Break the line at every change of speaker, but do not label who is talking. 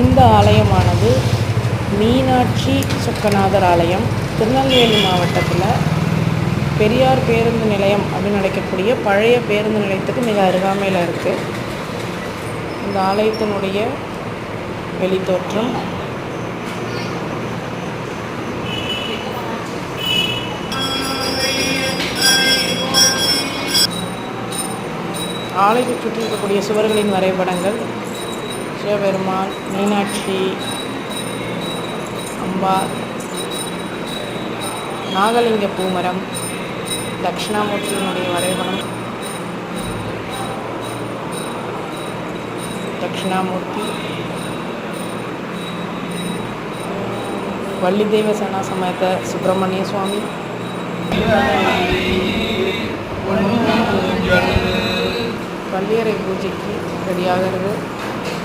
இந்த ஆலயமானது மீனாட்சி சொக்கநாதர் ஆலயம். திருநெல்வேலி மாவட்டத்தில் பெரியார் பேருந்து நிலையம் அப்படின்னு அழைக்கக்கூடிய பழைய பேருந்து நிலையத்துக்கு மிக அருகாமையில் இருக்குது. இந்த ஆலயத்தினுடைய வெளித்தோற்றம். ஆலயத்தை சுற்றி இருக்கக்கூடிய சுவர்களின் வரைபடங்கள், சிவபெருமான், மீனாட்சி அம்பாள், நாகலிங்க பூமரம், தட்சிணாமூர்த்தியினுடைய வரைபடம், தட்சிணாமூர்த்தி, வள்ளி தெய்வ சேனா சமேத சுப்பிரமணிய சுவாமி, பள்ளியறை பூஜைக்கு ரெடியாகிறது.